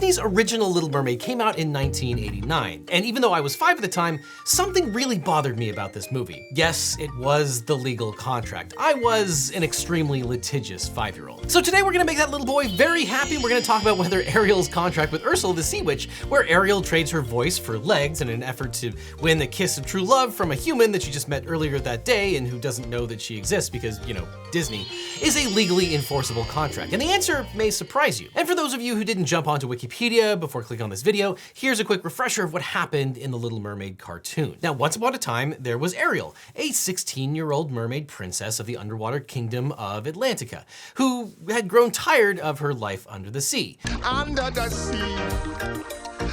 Disney's original Little Mermaid came out in 1989, and even though I was 5 at the time, something really bothered me about this movie. Yes, it was the legal contract. I was an extremely litigious 5-year-old. So today we're gonna make that little boy very happy. We're gonna talk about whether Ariel's contract with Ursula the Sea Witch, where Ariel trades her voice for legs in an effort to win the kiss of true love from a human that she just met earlier that day and who doesn't know that she exists because, you know, Disney, is a legally enforceable contract. And the answer may surprise you. And for those of you who didn't jump onto Wikipedia before clicking on this video, here's a quick refresher of what happened in the Little Mermaid cartoon. Now, once upon a time, there was Ariel, a 16-year-old mermaid princess of the underwater kingdom of Atlantica, who had grown tired of her life under the sea. Under the sea.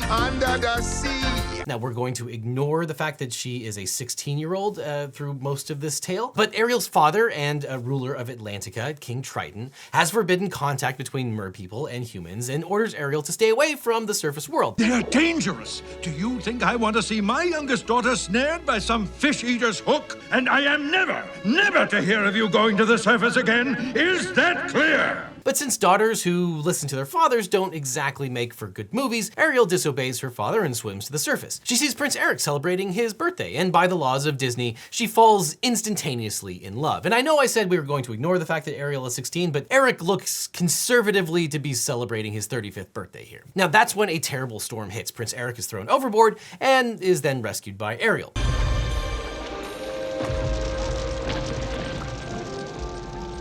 Under the sea. Now, we're going to ignore the fact that she is a 16-year-old through most of this tale, but Ariel's father and a ruler of Atlantica, King Triton, has forbidden contact between merpeople and humans and orders Ariel to stay away from the surface world. They're dangerous. Do you think I want to see my youngest daughter snared by some fish-eater's hook? And I am never to hear of you going to the surface again. Is that clear? But since daughters who listen to their fathers don't exactly make for good movies, Ariel disobeys her father and swims to the surface. She sees Prince Eric celebrating his birthday, and by the laws of Disney, she falls instantaneously in love. And I know I said we were going to ignore the fact that Ariel is 16, but Eric looks conservatively to be celebrating his 35th birthday here. Now that's when a terrible storm hits. Prince Eric is thrown overboard and is then rescued by Ariel.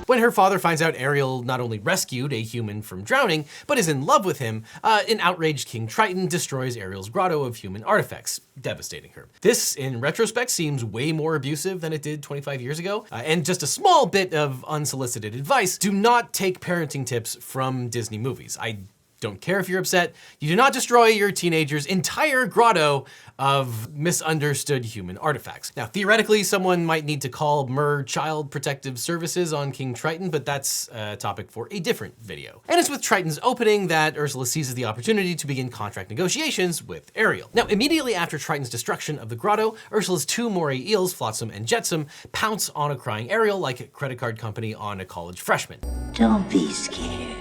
When her father finds out Ariel not only rescued a human from drowning, but is in love with him, an outraged King Triton destroys Ariel's grotto of human artifacts, devastating her. This, in retrospect, seems way more abusive than it did 25 years ago. And just a small bit of unsolicited advice: do not take parenting tips from Disney movies. I don't care if you're upset. You do not destroy your teenager's entire grotto of misunderstood human artifacts. Now, theoretically, someone might need to call Child Protective Services on King Triton, but that's a topic for a different video. And it's with Triton's opening that Ursula seizes the opportunity to begin contract negotiations with Ariel. Now, immediately after Triton's destruction of the grotto, Ursula's 2 moray eels, Flotsam and Jetsam, pounce on a crying Ariel like a credit card company on a college freshman. Don't be scared.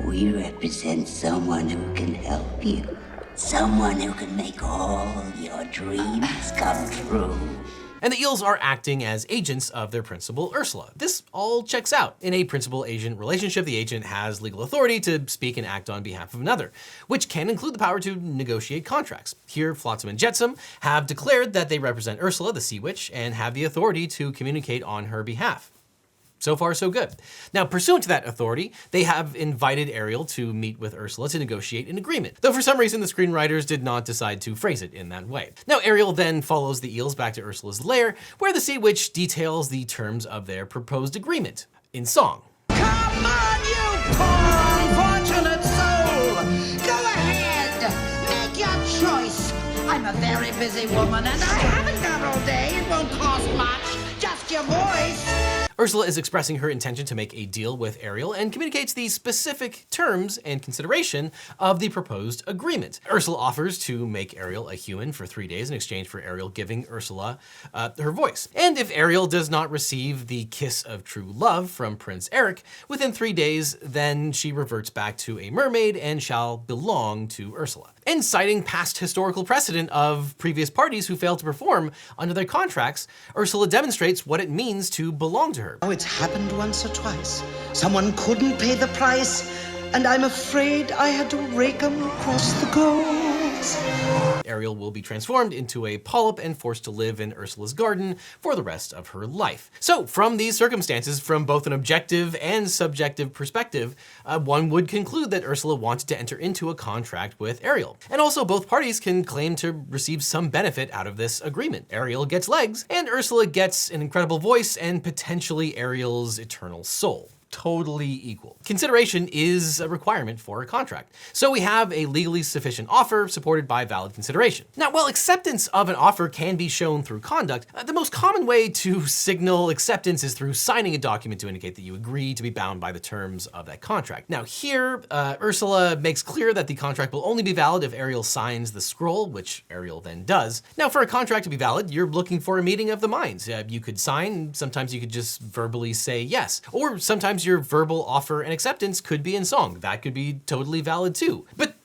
We represent someone who can help you. Someone who can make all your dreams come true. And the eels are acting as agents of their principal, Ursula. This all checks out. In a principal-agent relationship, the agent has legal authority to speak and act on behalf of another, which can include the power to negotiate contracts. Here, Flotsam and Jetsam have declared that they represent Ursula, the Sea Witch, and have the authority to communicate on her behalf. So far, so good. Now, pursuant to that authority, they have invited Ariel to meet with Ursula to negotiate an agreement, though for some reason the screenwriters did not decide to phrase it in that way. Now, Ariel then follows the eels back to Ursula's lair, where the Sea Witch details the terms of their proposed agreement in song. Come on, you poor unfortunate soul! Go ahead, make your choice. I'm a very busy woman and I haven't got all day. It won't cost much, just your voice. Ursula is expressing her intention to make a deal with Ariel and communicates the specific terms and consideration of the proposed agreement. Ursula offers to make Ariel a human for 3 days in exchange for Ariel giving Ursula her voice. And if Ariel does not receive the kiss of true love from Prince Eric within 3 days, then she reverts back to a mermaid and shall belong to Ursula. And citing past historical precedent of previous parties who failed to perform under their contracts, Ursula demonstrates what it means to belong to her. Oh, it's happened once or twice. Someone couldn't pay the price, and I'm afraid I had to rake 'em across the coals. Ariel will be transformed into a polyp and forced to live in Ursula's garden for the rest of her life. So from these circumstances, from both an objective and subjective perspective, one would conclude that Ursula wanted to enter into a contract with Ariel. And also both parties can claim to receive some benefit out of this agreement. Ariel gets legs, and Ursula gets an incredible voice and potentially Ariel's eternal soul. Totally equal. Consideration is a requirement for a contract. So we have a legally sufficient offer supported by valid consideration. Now, while acceptance of an offer can be shown through conduct, the most common way to signal acceptance is through signing a document to indicate that you agree to be bound by the terms of that contract. Now here, Ursula makes clear that the contract will only be valid if Ariel signs the scroll, which Ariel then does. Now, for a contract to be valid, you're looking for a meeting of the minds. You could sign, sometimes you could just verbally say yes, or sometimes your verbal offer and acceptance could be in song. That could be totally valid too. But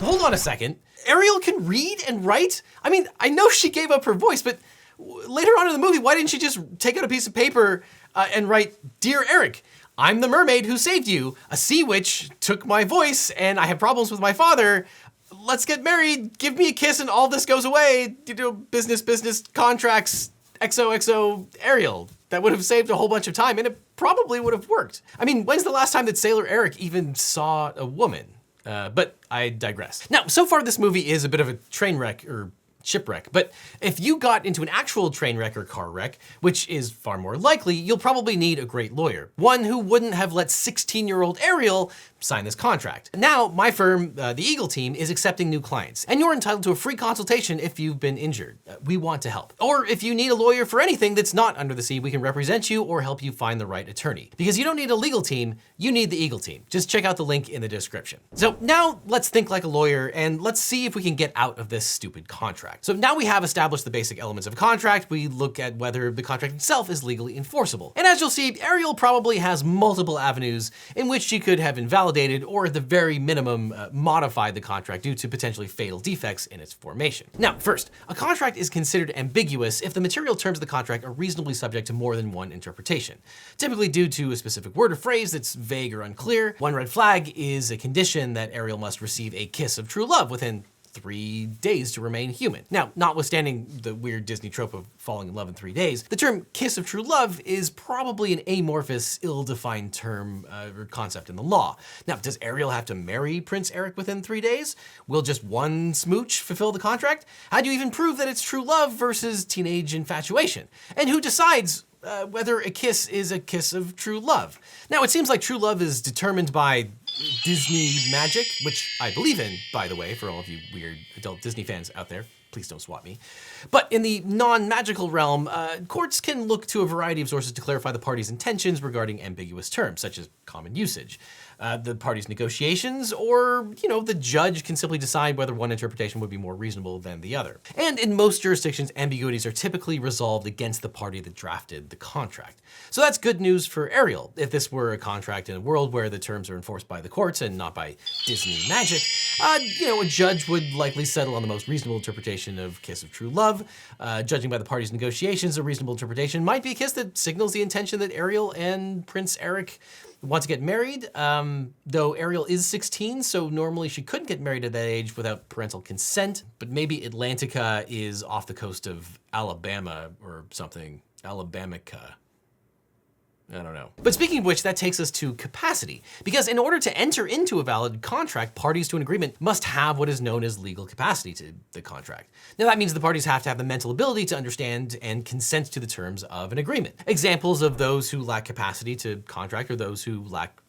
hold on a second. Ariel can read and write? I mean, I know she gave up her voice, but later on in the movie, why didn't she just take out a piece of paper and write, "Dear Eric, I'm the mermaid who saved you. A sea witch took my voice and I have problems with my father. Let's get married, give me a kiss and all this goes away. You know, business, contracts, XOXO, Ariel." That would have saved a whole bunch of time and it probably would have worked. I mean, when's the last time that Sailor Eric even saw a woman? But I digress. Now, so far this movie is a bit of a train wreck or shipwreck, but if you got into an actual train wreck or car wreck, which is far more likely, you'll probably need a great lawyer. One who wouldn't have let 16-year-old Ariel sign this contract. Now, my firm, the Eagle team, is accepting new clients, and you're entitled to a free consultation if you've been injured. We want to help. Or if you need a lawyer for anything that's not under the sea, we can represent you or help you find the right attorney. Because you don't need a legal team, you need the Eagle team. Just check out the link in the description. So now let's think like a lawyer and let's see if we can get out of this stupid contract. So now we have established the basic elements of a contract, we look at whether the contract itself is legally enforceable. And as you'll see, Ariel probably has multiple avenues in which she could have invalidated or at the very minimum modified the contract due to potentially fatal defects in its formation. Now, first, a contract is considered ambiguous if the material terms of the contract are reasonably subject to more than one interpretation, typically due to a specific word or phrase that's vague or unclear. One red flag is a condition that Ariel must receive a kiss of true love within 3 days to remain human. Now, notwithstanding the weird Disney trope of falling in love in 3 days, the term kiss of true love is probably an amorphous, ill-defined term or concept in the law. Now, does Ariel have to marry Prince Eric within 3 days? Will just one smooch fulfill the contract? How do you even prove that it's true love versus teenage infatuation? And who decides whether a kiss is a kiss of true love? Now, it seems like true love is determined by Disney magic, which I believe in, by the way, for all of you weird adult Disney fans out there. Please don't swat me. But in the non-magical realm, courts can look to a variety of sources to clarify the parties' intentions regarding ambiguous terms, such as common usage, the parties' negotiations, or, the judge can simply decide whether one interpretation would be more reasonable than the other. And in most jurisdictions, ambiguities are typically resolved against the party that drafted the contract. So that's good news for Ariel. If this were a contract in a world where the terms are enforced by the courts and not by Disney magic, a judge would likely settle on the most reasonable interpretation of kiss of true love. Judging by the parties' negotiations, a reasonable interpretation might be a kiss that signals the intention that Ariel and Prince Eric want to get married, though Ariel is 16, so normally she couldn't get married at that age without parental consent, but maybe Atlantica is off the coast of Alabama or something. Alabamica. I don't know. But speaking of which, that takes us to capacity, because in order to enter into a valid contract, parties to an agreement must have what is known as legal capacity to the contract. Now that means the parties have to have the mental ability to understand and consent to the terms of an agreement. Examples of those who lack capacity to contract are those who lack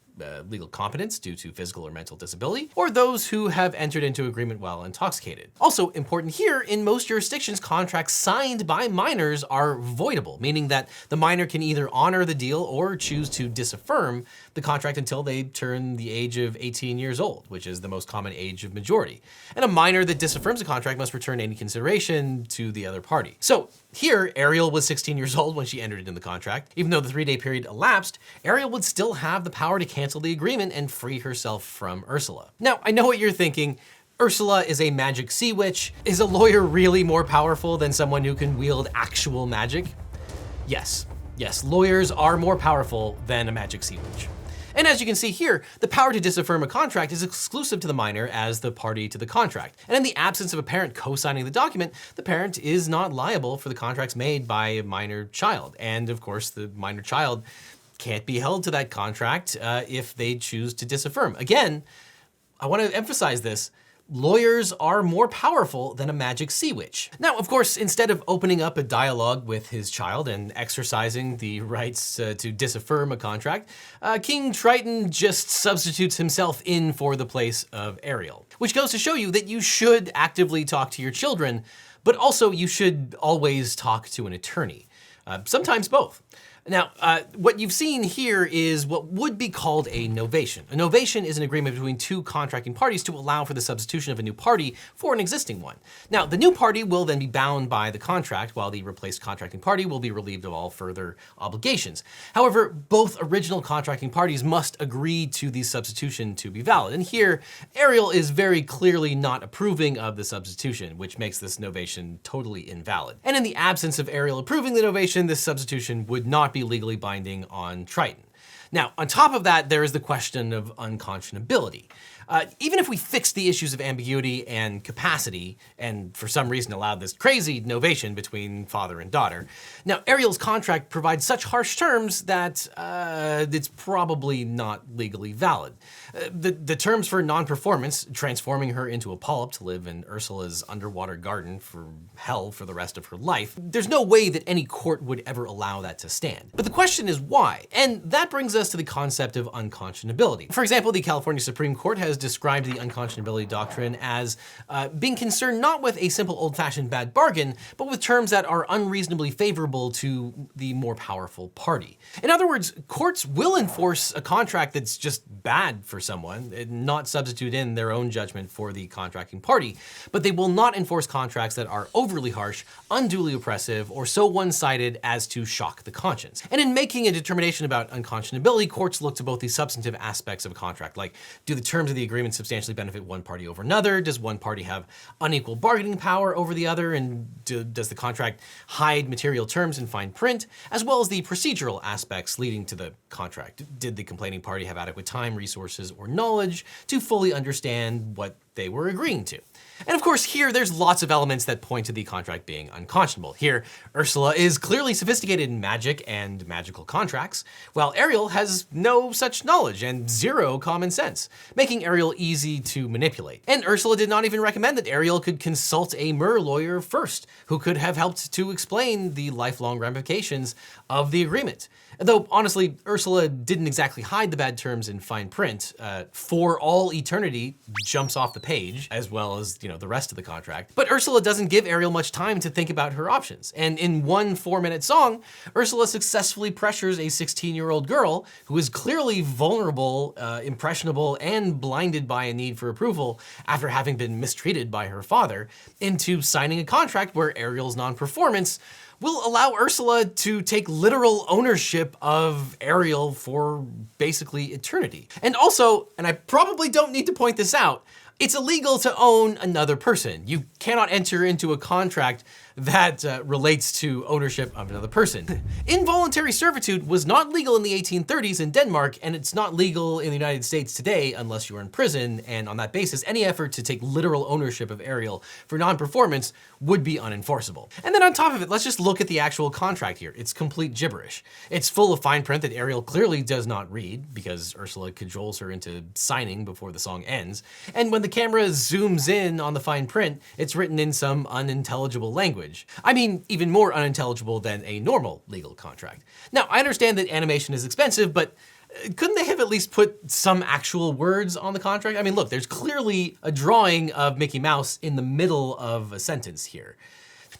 legal competence due to physical or mental disability, or those who have entered into agreement while intoxicated. Also important here, in most jurisdictions, contracts signed by minors are voidable, meaning that the minor can either honor the deal or choose to disaffirm the contract until they turn the age of 18 years old, which is the most common age of majority. And a minor that disaffirms a contract must return any consideration to the other party. So here, Ariel was 16 years old when she entered into the contract. Even though the 3-day period elapsed, Ariel would still have the power to cancel the agreement and free herself from Ursula. Now, I know what you're thinking. Ursula is a magic sea witch. Is a lawyer really more powerful than someone who can wield actual magic? Yes, lawyers are more powerful than a magic sea witch. And as you can see here, the power to disaffirm a contract is exclusive to the minor as the party to the contract. And in the absence of a parent co-signing the document, the parent is not liable for the contracts made by a minor child. And of course, the minor child can't be held to that contract if they choose to disaffirm. Again, I want to emphasize this. Lawyers are more powerful than a magic sea witch. Now, of course, instead of opening up a dialogue with his child and exercising the rights to disaffirm a contract, King Triton just substitutes himself in for the place of Ariel, which goes to show you that you should actively talk to your children, but also you should always talk to an attorney. Sometimes both. Now, what you've seen here is what would be called a novation. A novation is an agreement between two contracting parties to allow for the substitution of a new party for an existing one. Now, the new party will then be bound by the contract, while the replaced contracting party will be relieved of all further obligations. However, both original contracting parties must agree to the substitution to be valid. And here, Ariel is very clearly not approving of the substitution, which makes this novation totally invalid. And in the absence of Ariel approving the novation, this substitution would not be legally binding on Triton. Now, on top of that, there is the question of unconscionability. Even if we fixed the issues of ambiguity and capacity, and for some reason allowed this crazy novation between father and daughter, now Ariel's contract provides such harsh terms that it's probably not legally valid. The terms for non-performance, transforming her into a polyp to live in Ursula's underwater garden for hell for the rest of her life, there's no way that any court would ever allow that to stand. But the question is why? And that brings us to the concept of unconscionability. For example, the California Supreme Court has described the unconscionability doctrine as being concerned not with a simple old-fashioned bad bargain, but with terms that are unreasonably favorable to the more powerful party. In other words, courts will enforce a contract that's just bad for someone, and not substitute in their own judgment for the contracting party, but they will not enforce contracts that are overly harsh, unduly oppressive, or so one-sided as to shock the conscience. And in making a determination about unconscionability, courts look to both the substantive aspects of a contract, like do the terms of the agreement substantially benefit one party over another? Does one party have unequal bargaining power over the other? And does the contract hide material terms in fine print? As well as the procedural aspects leading to the contract. Did the complaining party have adequate time, resources, or knowledge to fully understand what they were agreeing to? And of course, here there's lots of elements that point to the contract being unconscionable. Here, Ursula is clearly sophisticated in magic and magical contracts, while Ariel has no such knowledge and zero common sense, making Ariel easy to manipulate. And Ursula did not even recommend that Ariel could consult a Mer lawyer first, who could have helped to explain the lifelong ramifications of the agreement. Though honestly, Ursula didn't exactly hide the bad terms in fine print. For all eternity jumps off the page, as well as, the rest of the contract. But Ursula doesn't give Ariel much time to think about her options. And in one 4-minute song, Ursula successfully pressures a 16-year-old girl who is clearly vulnerable, impressionable, and blinded by a need for approval after having been mistreated by her father into signing a contract where Ariel's non-performance will allow Ursula to take literal ownership of Ariel for basically eternity. And also, and I probably don't need to point this out, it's illegal to own another person. You cannot enter into a contract that relates to ownership of another person. Involuntary servitude was not legal in the 1830s in Denmark, and it's not legal in the United States today unless you're in prison, and on that basis, any effort to take literal ownership of Ariel for non-performance would be unenforceable. And then on top of it, let's just look at the actual contract here. It's complete gibberish. It's full of fine print that Ariel clearly does not read, because Ursula cajoles her into signing before the song ends. And when the camera zooms in on the fine print, it's written in some unintelligible language. I mean, even more unintelligible than a normal legal contract. Now, I understand that animation is expensive, but couldn't they have at least put some actual words on the contract? I mean, look, there's clearly a drawing of Mickey Mouse in the middle of a sentence here.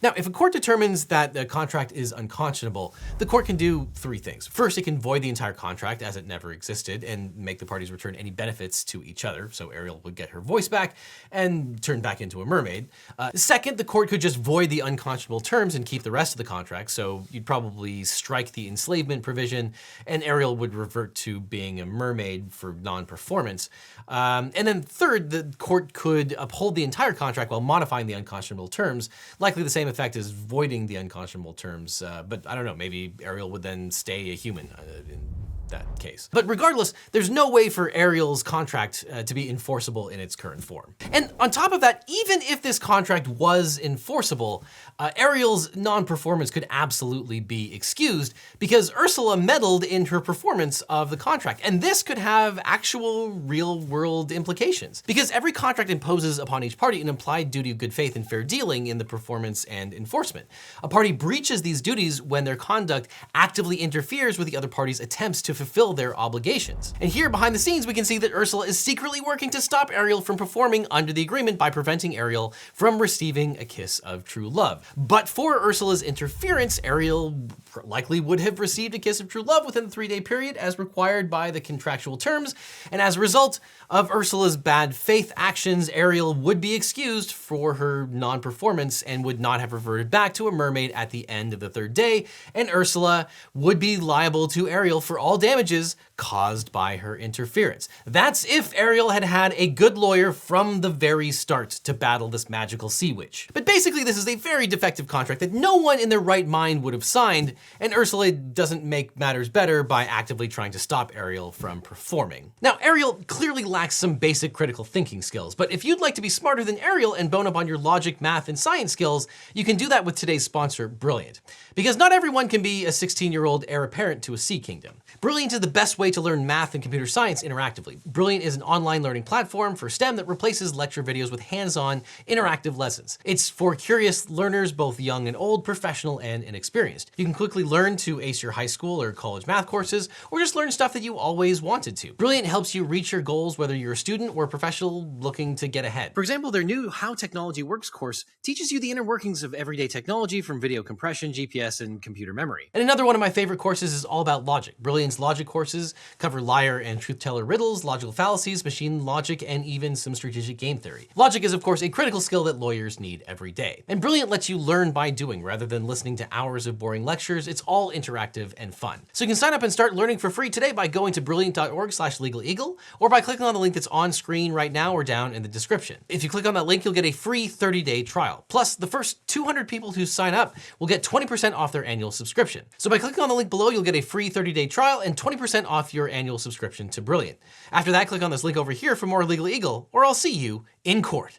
Now, if a court determines that the contract is unconscionable, the court can do 3 things. First, it can void the entire contract as it never existed and make the parties return any benefits to each other, so Ariel would get her voice back and turn back into a mermaid. Second, the court could just void the unconscionable terms and keep the rest of the contract, so you'd probably strike the enslavement provision and Ariel would revert to being a mermaid for non-performance. And then third, the court could uphold the entire contract while modifying the unconscionable terms, likely the same effect as voiding the unconscionable terms, but I don't know, maybe Ariel would then stay a human in that case. But regardless, there's no way for Ariel's contract to be enforceable in its current form. And on top of that, even if this contract was enforceable, Ariel's non-performance could absolutely be excused because Ursula meddled in her performance of the contract. And this could have actual real-world implications because every contract imposes upon each party an implied duty of good faith and fair dealing in the performance and enforcement. A party breaches these duties when their conduct actively interferes with the other party's attempts to fulfill their obligations. And here behind the scenes, we can see that Ursula is secretly working to stop Ariel from performing under the agreement by preventing Ariel from receiving a kiss of true love. But for Ursula's interference, Ariel likely would have received a kiss of true love within the 3-day period as required by the contractual terms. And as a result of Ursula's bad faith actions, Ariel would be excused for her non-performance and would not have reverted back to a mermaid at the end of the 3rd day, and Ursula would be liable to Ariel for all damages caused by her interference. That's if Ariel had had a good lawyer from the very start to battle this magical sea witch. But basically this is a very defective contract that no one in their right mind would have signed, and Ursula doesn't make matters better by actively trying to stop Ariel from performing. Now, Ariel clearly lacks some basic critical thinking skills, but if you'd like to be smarter than Ariel and bone up on your logic, math, and science skills, you can do that with today's sponsor, Brilliant. Because not everyone can be a 16-year-old heir apparent to a sea kingdom. Brilliant is the best way to learn math and computer science interactively. Brilliant is an online learning platform for STEM that replaces lecture videos with hands-on, interactive lessons. It's for curious learners, both young and old, professional and inexperienced. You can quickly learn to ace your high school or college math courses, or just learn stuff that you always wanted to. Brilliant helps you reach your goals whether you're a student or a professional looking to get ahead. For example, their new How Technology Works course teaches you the inner workings of everyday technology from video compression, GPS, and computer memory. And another one of my favorite courses is all about logic. Brilliant's logic courses cover liar and truth-teller riddles, logical fallacies, machine logic, and even some strategic game theory. Logic is, of course, a critical skill that lawyers need every day. And Brilliant lets you learn by doing rather than listening to hours of boring lectures. It's all interactive and fun. So you can sign up and start learning for free today by going to brilliant.org/LegalEagle or by clicking on the link that's on screen right now or down in the description. If you click on that link, you'll get a free 30-day trial. Plus, the first 200 people who sign up will get 20% off their annual subscription. So by clicking on the link below, you'll get a free 30-day trial and 20% off your annual subscription to Brilliant. After that, click on this link over here for more Legal Eagle, or I'll see you in court.